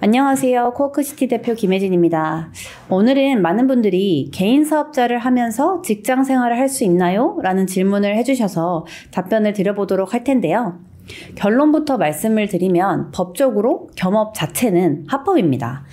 안녕하세요. 코워크시티 대표 김혜진입니다. 오늘은 많은 분들이 개인 사업자를 하면서 직장 생활을 할 수 있나요? 라는 질문을 해주셔서 답변을 드려보도록 할 텐데요. 결론부터 말씀을 드리면 법적으로 겸업 자체는 합법입니다.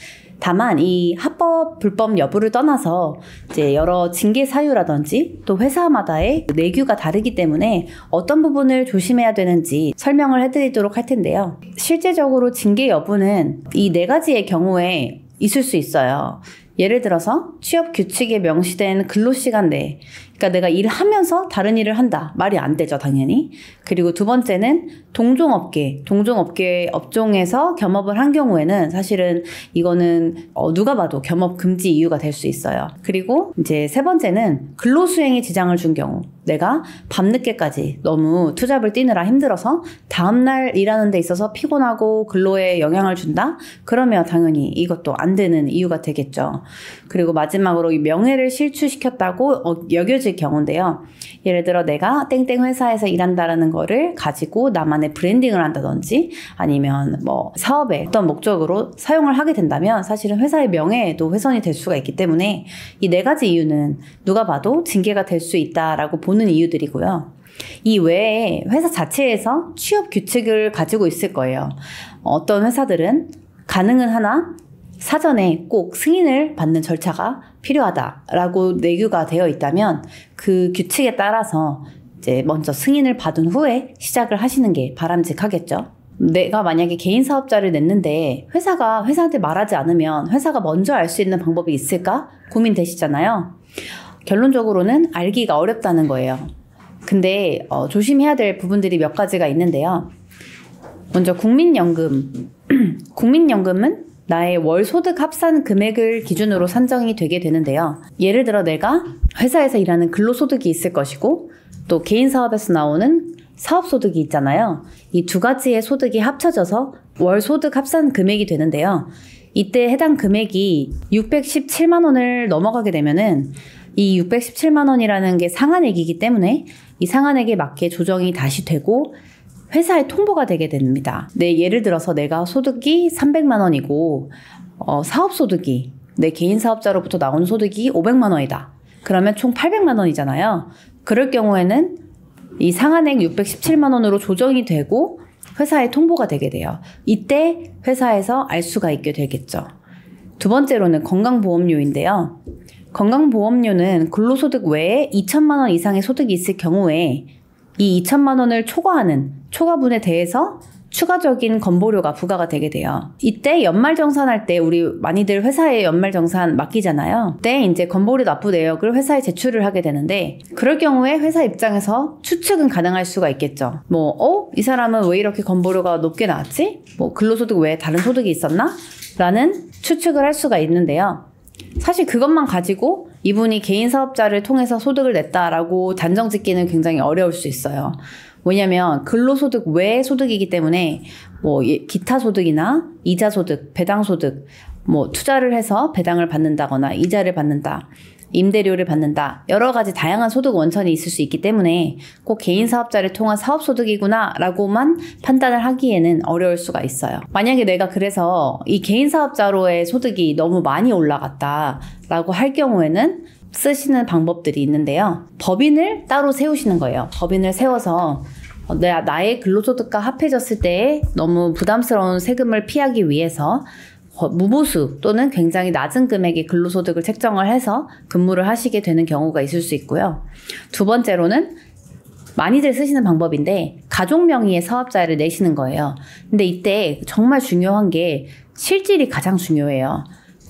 다만 이 합법, 불법 여부를 떠나서 이제 여러 징계 사유라든지 또 회사마다의 내규가 다르기 때문에 어떤 부분을 조심해야 되는지 설명을 해드리도록 할 텐데요. 실제적으로 징계 여부는 이 네 가지의 경우에 있을 수 있어요. 예를 들어서 취업 규칙에 명시된 근로시간 내에, 그러니까 내가 일하면서 다른 일을 한다. 말이 안 되죠, 당연히. 그리고 두 번째는 동종업계 업종에서 겸업을 한 경우에는 사실은 이거는 누가 봐도 겸업 금지 이유가 될 수 있어요. 그리고 이제 세 번째는 근로수행에 지장을 준 경우, 내가 밤늦게까지 너무 투잡을 뛰느라 힘들어서 다음날 일하는 데 있어서 피곤하고 근로에 영향을 준다? 그러면 당연히 이것도 안 되는 이유가 되겠죠. 그리고 마지막으로 이 명예를 실추시켰다고 여겨질 경우인데요. 예를 들어 내가 땡땡 회사에서 일한다라는 거를 가지고 나만의 브랜딩을 한다든지 아니면 뭐 사업에 어떤 목적으로 사용을 하게 된다면 사실은 회사의 명예에도 훼손이 될 수가 있기 때문에 이 네 가지 이유는 누가 봐도 징계가 될 수 있다라고 보는 이유들이고요. 이 외에 회사 자체에서 취업 규칙을 가지고 있을 거예요. 어떤 회사들은 가능은 하나 사전에 꼭 승인을 받는 절차가 필요하다라고 내규가 되어 있다면 그 규칙에 따라서 이제 먼저 승인을 받은 후에 시작을 하시는 게 바람직하겠죠. 내가 만약에 개인 사업자를 냈는데 회사가 회사한테 말하지 않으면 회사가 먼저 알 수 있는 방법이 있을까 고민되시잖아요. 결론적으로는 알기가 어렵다는 거예요. 근데 조심해야 될 부분들이 몇 가지가 있는데요. 먼저 국민연금. 국민연금은 나의 월 소득 합산 금액을 기준으로 산정이 되게 되는데요. 예를 들어 내가 회사에서 일하는 근로소득이 있을 것이고 또 개인 사업에서 나오는 사업소득이 있잖아요. 이 두 가지의 소득이 합쳐져서 월 소득 합산 금액이 되는데요. 이때 해당 금액이 617만 원을 넘어가게 되면은 이 617만 원이라는 게 상한액이기 때문에 이 상한액에 맞게 조정이 다시 되고 회사에 통보가 되게 됩니다. 예를 들어서 내가 소득이 300만 원이고 사업소득이 내 개인 사업자로부터 나온 소득이 500만 원이다. 그러면 총 800만 원이잖아요. 그럴 경우에는 이 상한액 617만 원으로 조정이 되고 회사에 통보가 되게 돼요. 이때 회사에서 알 수가 있게 되겠죠. 두 번째로는 건강보험료인데요. 건강보험료는 근로소득 외에 2천만 원 이상의 소득이 있을 경우에 이 2천만 원을 초과하는 초과분에 대해서 추가적인 건보료가 부과가 되게 돼요. 이때 연말정산할 때 우리 많이들 회사에 연말정산 맡기잖아요. 그때 이제 건보료 납부 내역을 회사에 제출을 하게 되는데 그럴 경우에 회사 입장에서 추측은 가능할 수가 있겠죠. 이 사람은 왜 이렇게 건보료가 높게 나왔지? 근로소득 외에 다른 소득이 있었나? 라는 추측을 할 수가 있는데요. 사실 그것만 가지고 이분이 개인 사업자를 통해서 소득을 냈다라고 단정 짓기는 굉장히 어려울 수 있어요. 왜냐면 근로소득 외의 소득이기 때문에 기타 소득이나 이자 소득, 배당 소득, 투자를 해서 배당을 받는다거나 이자를 받는다, 임대료를 받는다, 여러 가지 다양한 소득 원천이 있을 수 있기 때문에 꼭 개인 사업자를 통한 사업소득이구나 라고만 판단을 하기에는 어려울 수가 있어요. 만약에 내가 그래서 이 개인 사업자로의 소득이 너무 많이 올라갔다 라고 할 경우에는 쓰시는 방법들이 있는데요. 법인을 따로 세우시는 거예요. 법인을 세워서 나의 근로소득과 합해졌을 때 너무 부담스러운 세금을 피하기 위해서 무보수 또는 굉장히 낮은 금액의 근로소득을 책정을 해서 근무를 하시게 되는 경우가 있을 수 있고요. 두 번째로는 많이들 쓰시는 방법인데 가족 명의의 사업자를 내시는 거예요. 근데 이때 정말 중요한 게 실질이 가장 중요해요.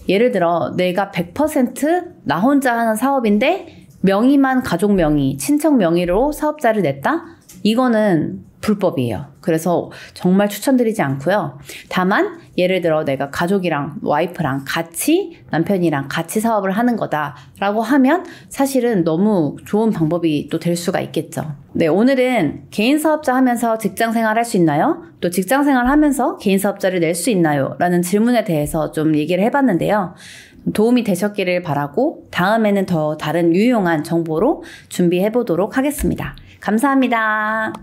예를 들어 내가 100% 나 혼자 하는 사업인데 명의만 가족 명의, 친척 명의로 사업자를 냈다? 이거는 불법이에요. 그래서 정말 추천드리지 않고요. 다만 예를 들어 내가 가족이랑 와이프랑 같이 남편이랑 같이 사업을 하는 거다라고 하면 사실은 너무 좋은 방법이 또 될 수가 있겠죠. 네, 오늘은 개인 사업자 하면서 직장 생활 할 수 있나요? 또 직장 생활 하면서 개인 사업자를 낼 수 있나요? 라는 질문에 대해서 좀 얘기를 해봤는데요. 도움이 되셨기를 바라고 다음에는 더 다른 유용한 정보로 준비해 보도록 하겠습니다. 감사합니다.